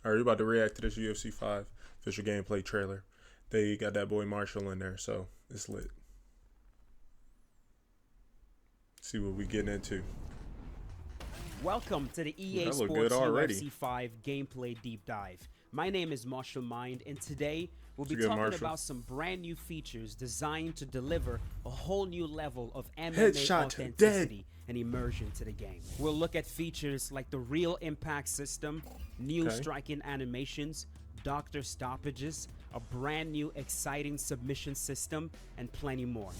All right, we about to react to this UFC 5 official gameplay trailer. They got that boy Marshall in there, so it's lit. See what we getting into. Welcome to the EA That look Sports good already. UFC 5 gameplay deep dive. My name is Marshall Mind, and today we'll be Good, talking Marshall. about some brand new features designed to deliver a whole new level of MMA Headshot authenticity and immersion to the game. We'll look at features like the real impact system, new striking animations, doctor stoppages, a brand new exciting submission system, and plenty more.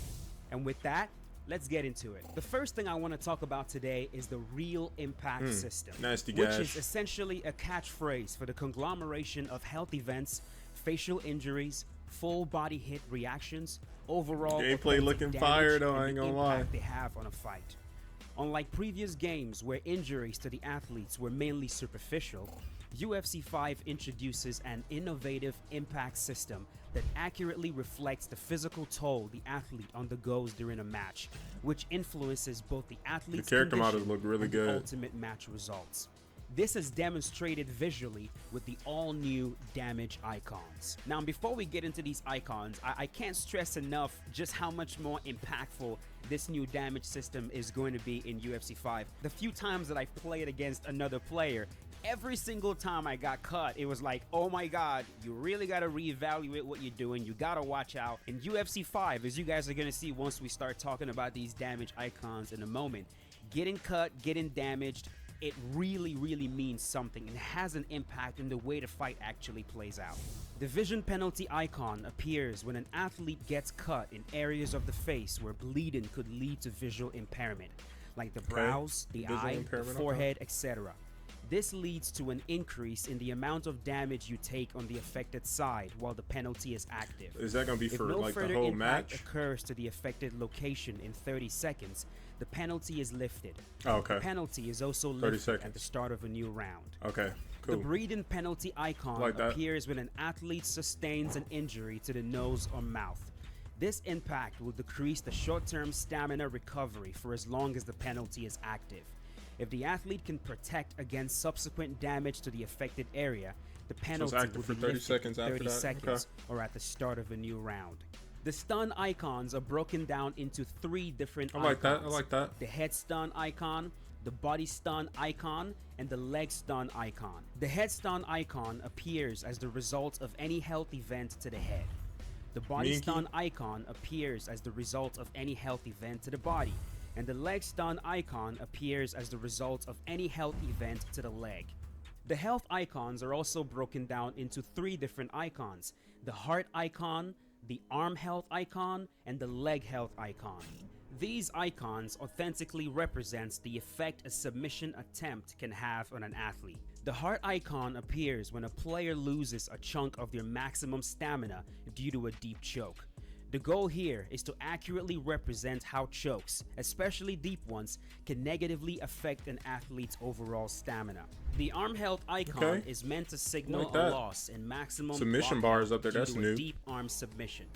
And with that, let's get into it. The first thing I want to talk about today is the real impact system, Nasty which gash. is essentially a catchphrase for the conglomeration of health events, facial injuries, full body hit reactions, overall Gameplay authentic looking damage, fire though, and I ain't the gonna lie. impact they have on a fight. Unlike previous games where injuries to the athletes were mainly superficial, UFC 5 introduces an innovative impact system that accurately reflects the physical toll the athlete undergoes during a match, which influences both the athlete's character models condition look really and the good. ultimate match results. This is demonstrated visually with the all-new damage icons. Now, before we get into these icons, I can't stress enough just how much more impactful this new damage system is going to be in UFC 5. The few times that I've played against another player, every single time I got cut, it was like, oh my god, you really got to reevaluate what you're doing. You got to watch out. In UFC 5, as you guys are going to see once we start talking about these damage icons in a moment, getting cut, getting damaged, it really means something and has an impact in the way the fight actually plays out. The vision penalty icon appears when an athlete gets cut in areas of the face where bleeding could lead to visual impairment, like the brows, the Visual eye, the impairment, forehead, etc. This leads to an increase in the amount of damage you take on the affected side while the penalty is active. Is that gonna be If for no like the further whole impact match? occurs to the affected location in 30 seconds, the penalty is lifted. Oh, okay. The penalty is also 30 lifted seconds. at the start of a new round. Okay, The cool. breathing penalty icon Like that. appears when an athlete sustains an injury to the nose or mouth. This impact will decrease the short-term stamina recovery for as long as the penalty is active. If the athlete can protect against subsequent damage to the affected area, the penalty active will for be 30 lifted seconds after 30 that? seconds or at the start of a new round. The stun icons are broken down into 3 different I like that. icons. I like that. The head stun icon, the body stun icon, and the leg stun icon. The head stun icon appears as the result of any health event to the head. The body Minky. stun icon appears as the result of any health event to the body. And the leg stun icon appears as the result of any health event to the leg. The health icons are also broken down into 3 different icons: the heart icon, the arm health icon, and the leg health icon. These icons authentically represents the effect a submission attempt can have on an athlete. The heart icon appears when a player loses a chunk of their maximum stamina due to a deep choke. The goal here is to accurately represent how chokes, especially deep ones, can negatively affect an athlete's overall stamina. The arm health icon is meant to signal Like a that. loss in maximum Submission block bars health up there, due that's to new. a deep arm submission.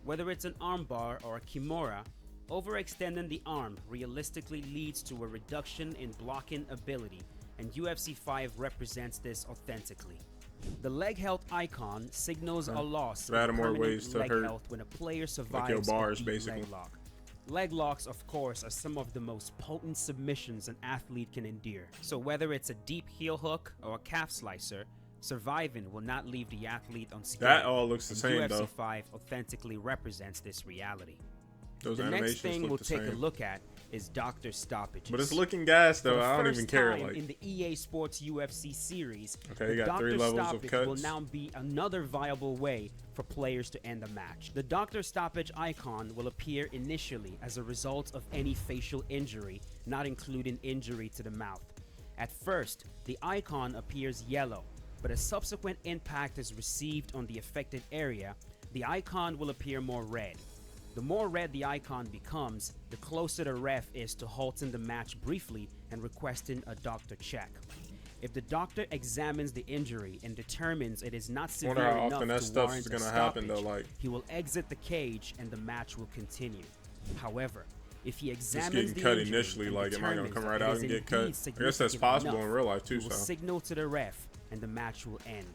Whether it's an arm bar or a kimura, overextending the arm realistically leads to a reduction in blocking ability, and UFC 5 represents this authentically. The leg health icon signals a loss in Adding more permanent ways to leg hurt. health when a player your survives bars, a deep basically. leg lock. Leg locks, of course, are some of the most potent submissions an athlete can endure. So whether it's a deep heel hook or a calf slicer, surviving will not leave the athlete unscathed. That all looks the and same, UFC though. 5 authentically represents this reality. Those The next animations thing look we'll the take a same. look at is doctor stoppages. But it's looking gas For though. the I don't first even care. time Like, in the EA Sports UFC series, Okay, the you got 3 doctor levels of stoppage cuts. will now be another viable way for players to end a match. The doctor stoppage icon will appear initially as a result of any facial injury, not including injury to the mouth. At first, the icon appears yellow, but as subsequent impact is received on the affected area, the icon will appear more red. The more red the icon becomes, the closer the ref is to halting the match briefly and requesting a doctor check. If the doctor examines the injury and determines it is not severe wonder how enough often that to stuff warrant is a gonna happen, stoppage, though, like- he will exit the cage and the match will continue. However, if he Just examines getting the cut injury initially, and like, am I gonna determines come that right it out is and get indeed cut? I guess that's significant possible enough, in real life too. he will So signal to the ref and the match will end.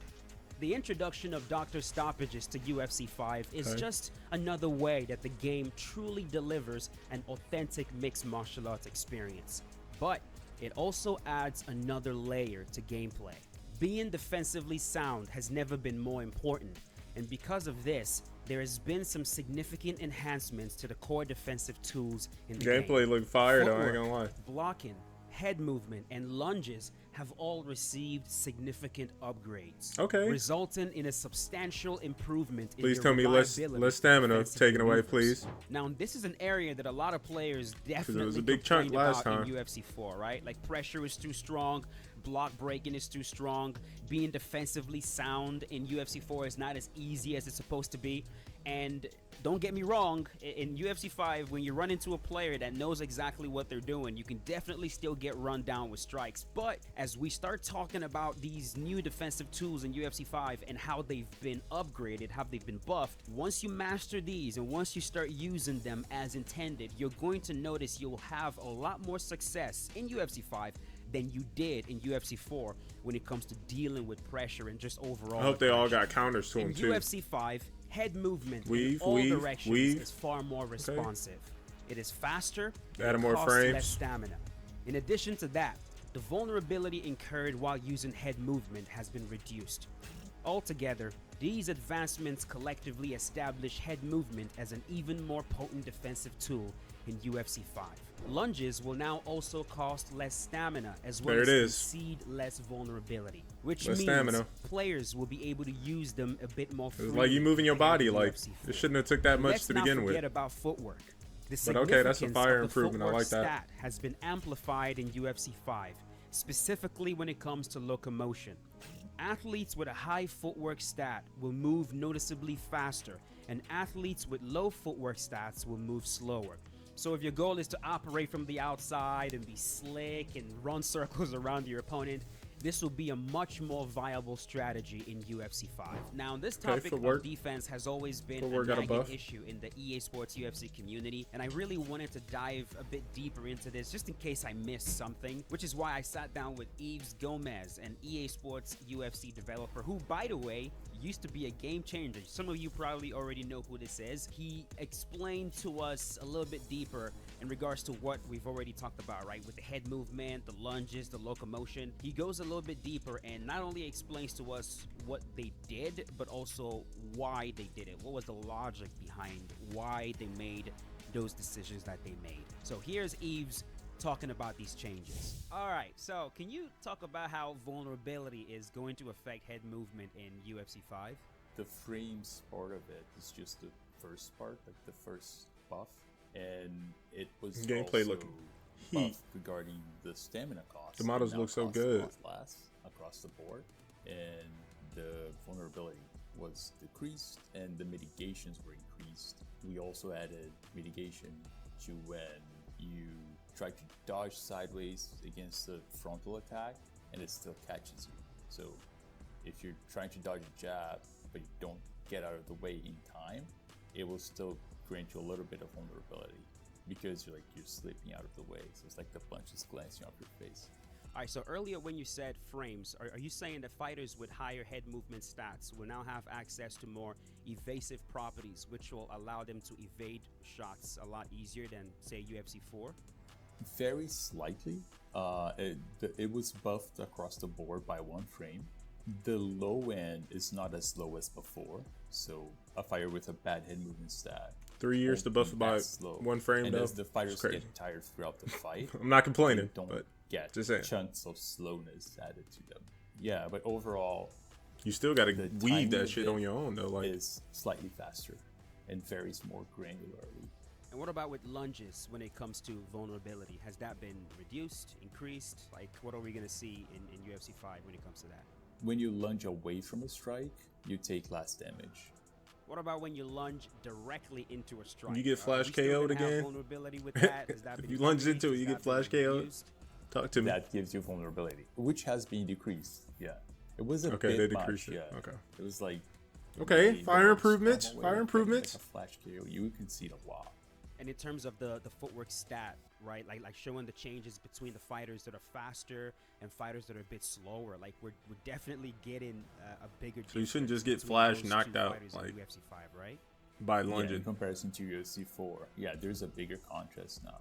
The introduction of Doctor Stoppages to UFC 5 is just another way that the game truly delivers an authentic mixed martial arts experience. But it also adds another layer to gameplay. Being defensively sound has never been more important, and because of this, there has been some significant enhancements to the core defensive tools in the game. Gameplay look fire though, I ain't Footwork, gonna lie. blocking, head movement, and lunges have all received significant upgrades, resulting in a substantial improvement in Please your tell me less reliability stamina defensive taken away, maneuvers. please. Now, this is an area that a lot of players definitely was a big chunk complained last about time. in UFC 4, right? Like, pressure is too strong, block breaking is too strong, being defensively sound in UFC 4 is not as easy as it's supposed to be. And don't get me wrong, in UFC 5, when you run into a player that knows exactly what they're doing, you can definitely still get run down with strikes. But as we start talking about these new defensive tools in UFC 5 and how they've been upgraded, how they've been buffed, once you master these and once you start using them as intended, you're going to notice you'll have a lot more success in UFC 5 than you did in UFC 4 when it comes to dealing with pressure and just overall. I hope they all aggression. got counters to them In too. UFC 5, head movement Weave, in all weave, directions weave. is far more responsive. It is faster, Added and more costs frames. less stamina. In addition to that, the vulnerability incurred while using head movement has been reduced. Altogether, these advancements collectively establish head movement as an even more potent defensive tool in UFC 5. Lunges will now also cost less stamina as well as concede less vulnerability, which Less means stamina. players will be able to use them a bit more It's freely. like you moving your in body, UFC like 4. it shouldn't have took that much Let's to not begin forget with. about footwork. The But okay, that's a significance fire of the improvement. I footwork like that. stat has been amplified in UFC 5, specifically when it comes to locomotion. Athletes with a high footwork stat will move noticeably faster, and athletes with low footwork stats will move slower. So if your goal is to operate from the outside and be slick and run circles around your opponent, this will be a much more viable strategy in UFC 5. Now, this topic footwork. of defense has always been Footwork a got a nagging buff. issue in the EA Sports UFC community, and I really wanted to dive a bit deeper into this just in case I missed something, which is why I sat down with Yves Gomez, an EA Sports UFC developer who, by the way, used to be a game changer. Some of you probably already know who this is. He explained to us a little bit deeper in regards to what we've already talked about, right? With the head movement, the lunges, the locomotion. He goes a little bit deeper and not only explains to us what they did, but also why they did it. What was the logic behind why they made those decisions that they made. So here's Yves talking about these changes. All right, so can you talk about how vulnerability is going to affect head movement in UFC 5? The frames part of it is just the first part, like the first buff, and it was Gameplay also looking heat. buff regarding the stamina cost. The models It now look so costs a good. lot less across the board, and the vulnerability was decreased, and the mitigations were increased. We also added mitigation to when you try to dodge sideways against the frontal attack, and it still catches you. So if you're trying to dodge a jab, but you don't get out of the way in time, it will still grant you a little bit of vulnerability because you're slipping out of the way. So it's like the punch is glancing off your face. All right, so earlier when you said frames, are you saying that fighters with higher head movement stats will now have access to more evasive properties, which will allow them to evade shots a lot easier than, say, UFC 4? Very slightly. It was buffed across the board by 1 frame. The low end is not as low as before. So a fighter with a bad head movement stat 3 years to buff it by slow. 1 frame And though. as the fighters crazy. get tired throughout the fight, I'm not complaining, they don't but get just saying. chunks of slowness added to them. Yeah, but overall, you still got to the weave timing that of shit it on your own though. Like is slightly faster and varies more granularly. And what about with lunges when it comes to vulnerability? Has that been reduced, increased? Like, what are we going to see in UFC 5 when it comes to that? When you lunge away from a strike, you take less damage. What about when you lunge directly into a strike? You get Are flash we still KO'd gonna have again? vulnerability with that? Has that If been you lunge increased? into it, Has you that get flash been KO'd? reduced? talk to me. That gives you vulnerability, which has been decreased. Yeah, it was a Okay, bit they decreased much, it. Yeah. Okay. It was like Okay, maybe fire the improvements. normal way Fire of getting, improvements. Like a flash KO, you can see a lot. And in terms of the footwork stat right? Like showing the changes between the fighters that are faster and fighters that are a bit slower. Like we're definitely getting a bigger. So you shouldn't difference just get between Flash those knocked two out, fighters in like, UFC 5, right? by Yeah, lunging. in comparison to UFC 4, yeah, there's a bigger contrast now.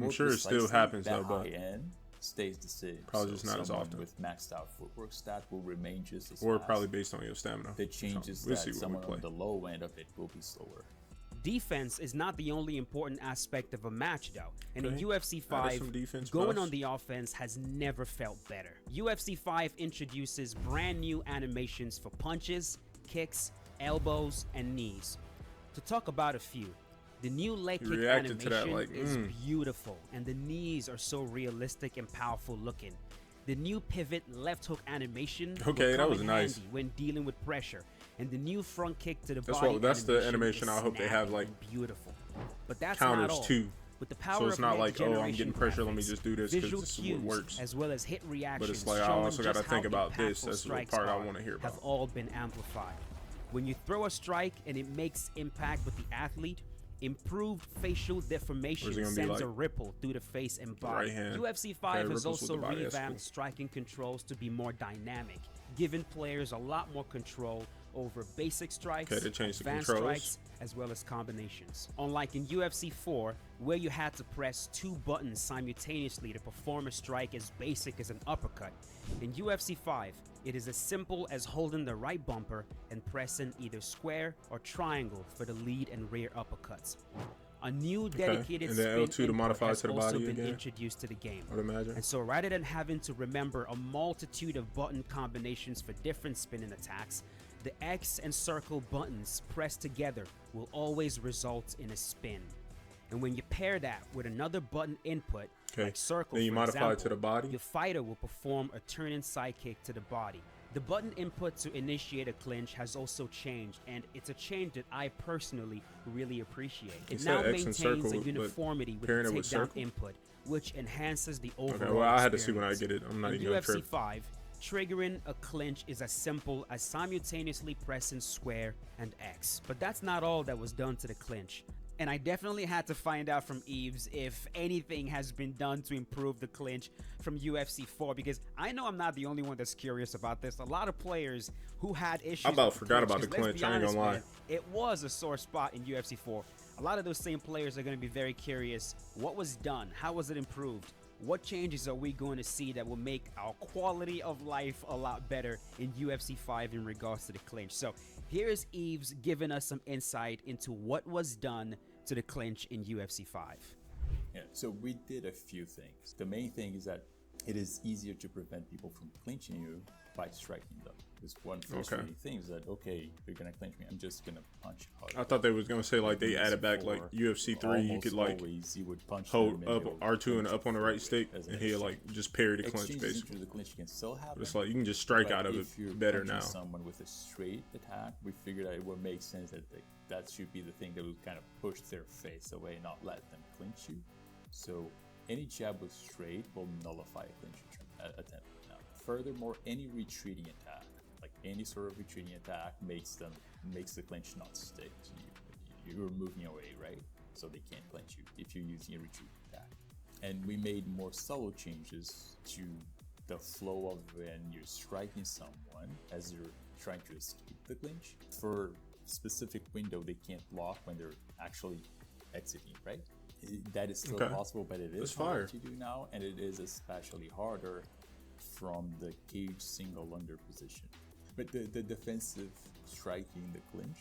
I'm sure it still happens though, but high end stays the same. probably just not as someone often. with maxed out footwork stat will remain just as or fast. probably based on your stamina. The changes So we'll see that when we someone play. on the low end of it will be slower. Defense is not the only important aspect of a match, though. And in Okay. UFC Added 5, some defense going buffs. on the offense has never felt better. UFC 5 introduces brand new animations for punches, kicks, elbows, and knees. To talk about a few, the new leg You kick reacted to animation that like, is beautiful, and the knees are so realistic and powerful looking. The new pivot left hook animation will Okay, that come was in nice. handy when dealing with pressure, and the new front kick to the That's body. what- that's the animation animation is I hope they have, snappy like, and beautiful. But that's not counters all. too. With the power So it's of not next like, oh, I'm generation getting pressure, let me graphics, just do this because visual this is what cues, works. as well as hit reactions, But it's like, I showing also gotta just think how about this. impactful That's the strikes part I are, wanna hear have about. all been amplified. When you throw a strike and it makes impact with the athlete, improved facial deformation Or is it gonna be sends a like ripple through the face and body. right hand? UFC Okay, 5 has ripples with also the body, that's revamped cool. striking controls to be more dynamic, giving players a lot more control over basic strikes, Okay, they changed the advanced controls. strikes, as well as combinations. Unlike in UFC 4, where you had to press 2 buttons simultaneously to perform a strike as basic as an uppercut, in UFC 5, it is as simple as holding the right bumper and pressing either square or triangle for the lead and rear uppercuts. A new dedicated and then spin L2 to input modify has to the also body been again? introduced to the game. I would imagine. And so rather than having to remember a multitude of button combinations for different spinning attacks, the X and circle buttons pressed together will always result in a spin. And when you pair that with another button input, Okay, like circle, then you for modify it to example, the body? your fighter will perform a turning sidekick to the body. The button input to initiate a clinch has also changed, and it's a change that I personally really appreciate. It said now X and maintains circle, a but uniformity with the pairing it with takedown circle? input, which enhances the overall Okay, well, I had to see when I experience. get it. I'm not In even gonna UFC trip. 5, triggering a clinch is as simple as simultaneously pressing square and X. But that's not all that was done to the clinch. And I definitely had to find out from Eves if anything has been done to improve the clinch from UFC 4, because I know I'm not the only one that's curious about this. A lot of players who had issues. I about with forgot about the 'cause let's clinch, be I ain't honest, gonna lie. man, it was a sore spot in UFC 4. A lot of those same players are going to be very curious. What was done? How was it improved? What changes are we going to see that will make our quality of life a lot better in UFC 5 in regards to the clinch? So here's Eves giving us some insight into what was done to the clinch in UFC 5. Yeah, so we did a few things. The main thing is that it is easier to prevent people from clinching you by striking them. Because one frustrating thing is that, okay, they're gonna clinch me, I'm just gonna punch hard. I thought they was gonna say like they added back like Before, UFC 3, you could like always you would punch hold them and up they would R2 and clinch up on the you right stick, as an and he'll exchange. like just parry the clinch Exchanges basically. into the clinch can still happen. But it's like you can just strike But out of if it you're better punching now. someone with a straight attack, we figured out it would make sense that that should be the thing that would kind of push their face away, not let them clinch you. So any jab with straight will nullify a clinch attempt. Now, furthermore, any retreating attack, like any sort of retreating attack, makes the clinch not stick. So you're moving away, right? So they can't clinch you if you're using a retreating attack. And we made more subtle changes to the flow of when you're striking someone as you're trying to escape the clinch. For specific window, they can't block when they're actually exiting, right? That is still possible, but it is harder to do now, and it is especially harder from the cage single under position. But the defensive striking the clinch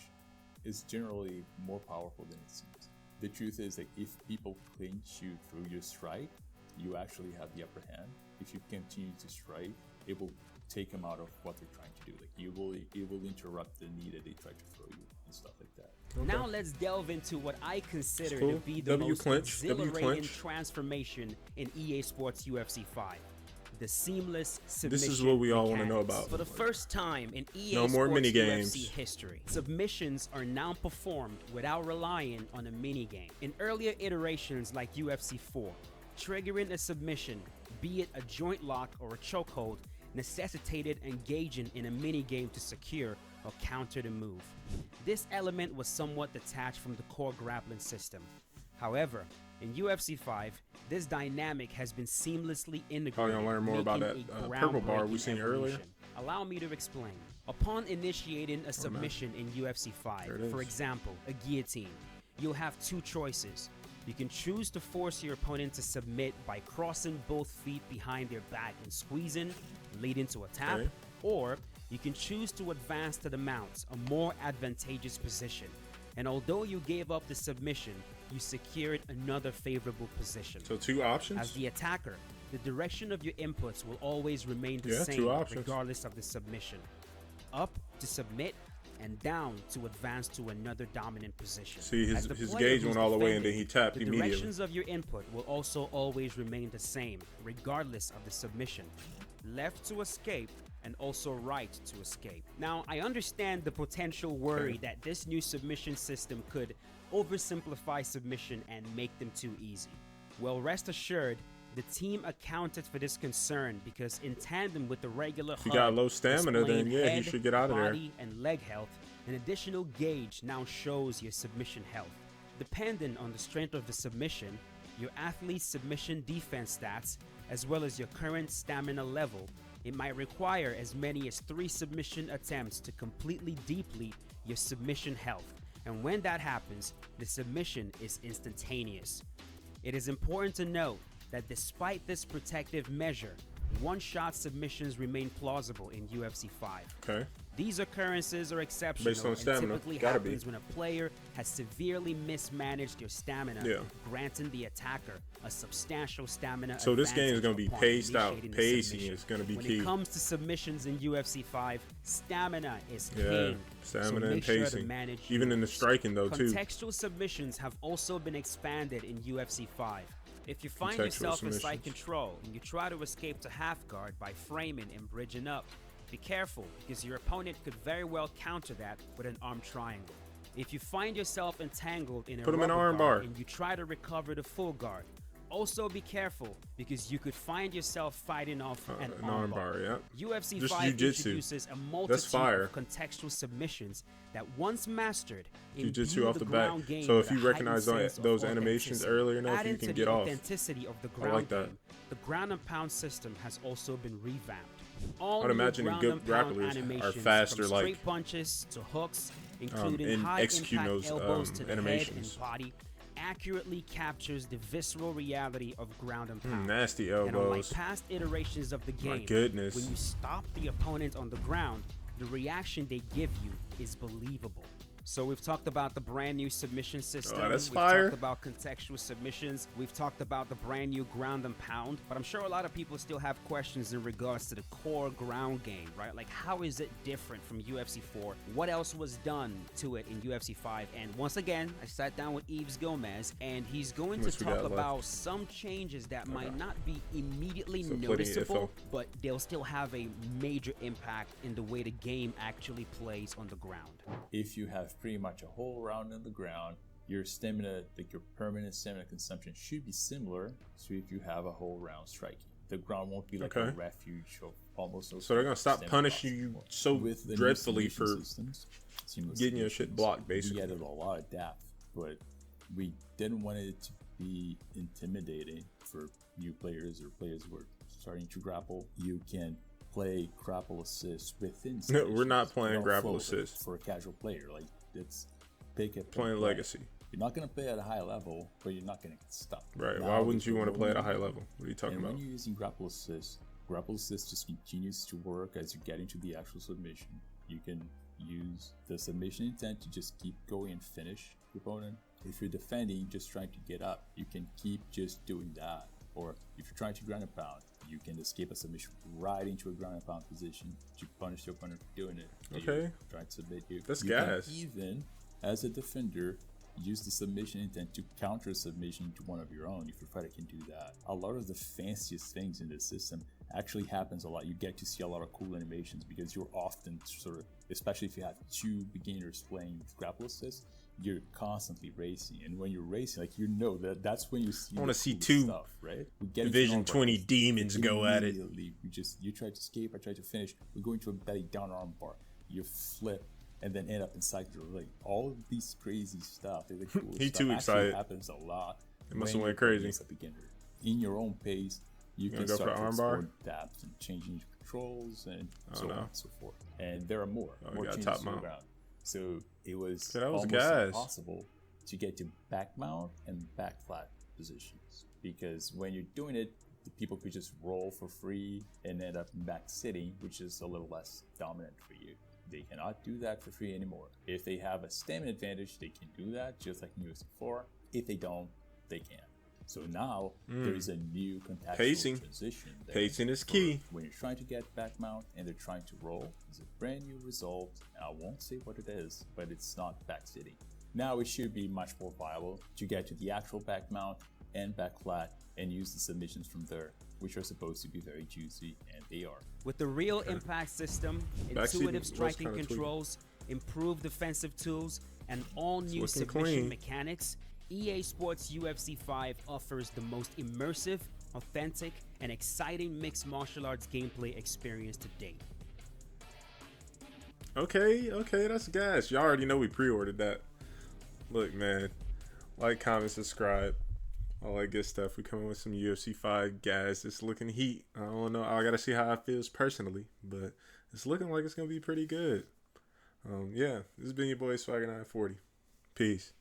is generally more powerful than it seems. The truth is that if people clinch you through your strike, you actually have the upper hand. If you continue to strike, it will take them out of what they're trying to do. Like it will interrupt the knee that they try to throw you and stuff like that. Now let's delve into what I consider Cool. to be the W most clinch, W exhilarating clinch. transformation in EA Sports UFC 5. The seamless submission. This is what we all want to know mechanics. about. For the first time in EA No more Sports mini UFC games. history, submissions are now performed without relying on a minigame. In earlier iterations like UFC 4, triggering a submission, be it a joint lock or a chokehold, necessitated engaging in a minigame to secure or counter the move. This element was somewhat detached from the core grappling system. However, in UFC 5, this dynamic has been seamlessly integrated. Probably gonna learn more about making that a purple bar we groundbreaking seen earlier. evolution. Allow me to explain. Upon initiating a submission in UFC 5, There it for is. example, a guillotine, you'll have two choices. You can choose to force your opponent to submit by crossing both feet behind their back and squeezing, leading to a tap, Okay. or you can choose to advance to the mount, a more advantageous position. And although you gave up the submission, you secured another favorable position. So 2 options. As the attacker, the direction of your inputs will always remain the Yeah, 2 same options. regardless of the submission. Up to submit and down to advance to another dominant position. See, As his the player gauge who's went all the way and then defending, he tapped the immediately. directions of your input will also always remain the same regardless of the submission. Left to escape and also right to escape. Now, I understand the potential worry that this new submission system could oversimplify submission and make them too easy. Well, rest assured, the team accounted for this concern because in tandem with the regular If you got HUD low stamina, then displaying yeah, he head, should get out of there. body, and leg health, an additional gauge now shows your submission health. Depending on the strength of the submission, your athlete's submission defense stats, as well as your current stamina level, it might require as many as 3 submission attempts to completely deplete your submission health. And when that happens, the submission is instantaneous. It is important to note that despite this protective measure, one-shot submissions remain plausible in UFC 5. Okay. These occurrences are exceptional Based on and stamina, typically gotta be. happens when a player has severely mismanaged their stamina, Yeah. granting the attacker a substantial stamina So this game is advantage gonna be upon paced out. initiating the Pacing submission. is gonna be when key. it comes to submissions in UFC 5, stamina is Yeah, king. stamina so and make sure to pacing. manage Even in the yours. striking though too. Contextual submissions have also been expanded in UFC 5. If you find Contextual yourself in side submissions. control and you try to escape to half guard by framing and bridging up, be careful because your opponent could very well counter that with an arm triangle. If you find yourself entangled in a Put him in rubber arm guard bar. and you try to recover the full guard, also be careful because you could find yourself fighting off an arm bar. Yeah. UFC Just 5 jujitsu. introduces a multitude fire. of contextual submissions that once mastered Jiu-jitsu imbue off the back. ground game So with if a you recognize heightened sense of those animations authenticity. early enough, Adding you can to get the off. authenticity of the I ground like that. game, the ground and pound system has also been revamped. All I'd new imagine the ground good and pound grapplers are animations, faster, from like, straight punches to hooks, including in high executing impact those, elbows to the head animations. and body, accurately captures the visceral reality of ground and pound. Nasty And unlike elbows. past iterations of the My game, goodness. when you stop the opponent on the ground, the reaction they give you is believable. So we've talked about the brand new submission system. that's We've fire. talked about contextual submissions. We've talked about the brand new ground and pound. But I'm sure a lot of people still have questions in regards to the core ground game, right? Like, how is it different from UFC 4? What else was done to it in UFC 5? And once again, I sat down with Yves Gomez, and he's going to much we talk got left? about some changes that might not be immediately So plenty of noticeable, info. but they'll still have a major impact in the way the game actually plays on the ground. If you have pretty much a whole round on the ground, your stamina, like your permanent stamina consumption, should be similar to if you have a whole round striking. The ground won't be like a Okay. refuge of almost no. So they're gonna stop stamina punishing you possible. so With the new dreadfully submission for systems, seamless getting your shit submissions, blocked, basically. We added a lot of depth, but we didn't want it to be intimidating for new players or players who are starting to grapple. You can play grapple assist within. No, we're not submissions playing without grapple flow assist. for a casual player. Like, it's pick up Playing and play. Legacy. You're not gonna play at a high level, but you're not gonna get stuck. Right. Now Why wouldn't with you the want to play at a high rolling- level? What are you talking And about? when you're using grapple assist just continues to work as you get into the actual submission. You can use the submission intent to just keep going and finish your opponent. If you're defending, just trying to get up, you can keep just doing that. Or if you're trying to ground and pound, you can escape a submission right into a ground and pound position to punish your opponent for doing it. Okay. Trying to submit you. That's you gas. Can even, as a defender, use the submission intent to counter a submission to one of your own if your fighter can do that. A lot of the fanciest things in this system actually happens a lot. You get to see a lot of cool animations because you're often sort of, especially if you have two beginners playing with grapple assist, you're constantly racing. And when you're racing, like, you know that's when you see I wanna the see cool two stuff, right? We get into Division arm bar. 20 demons go at it. Immediately, you try to escape, I try to finish. We go into a belly down arm bar. You flip and then end up inside your leg. All of these crazy stuff, the cool He stuff too actually excited. happens a lot. It must when have went you're crazy. as a beginner. In your own pace, you can go for start the to arm bar? explore depths and changing your controls and so no. on and so forth. And there are more you got changes top to mount. the ground. So it was Yeah, that was almost gas. impossible to get to back mount and back flat positions, because when you're doing it, the people could just roll for free and end up back sitting, which is a little less dominant for you. They cannot do that for free anymore. If they have a stamina advantage, they can do that, just like in UFC 4. If they don't, they can't. So now there is a new contextual Pacing. transition. There Pacing is for key. when you're trying to get back mount and they're trying to roll. It's a brand new result. And I won't say what it is, but it's not back sitting. Now it should be much more viable to get to the actual back mount and back flat and use the submissions from there, which are supposed to be very juicy, and they are. With the real impact system, Backseat intuitive was striking kinda tweaked. controls, improved defensive tools, and all new looking submission clean. mechanics, EA Sports UFC 5 offers the most immersive, authentic, and exciting mixed martial arts gameplay experience to date. Okay, that's gas. Y'all already know we pre-ordered that. Look, man, like, comment, subscribe, all that good stuff. We coming with some UFC 5 gas. It's looking heat. I don't know. I gotta see how it feels personally, but it's looking like it's gonna be pretty good. Yeah, this has been your boy Swagger 940. Peace.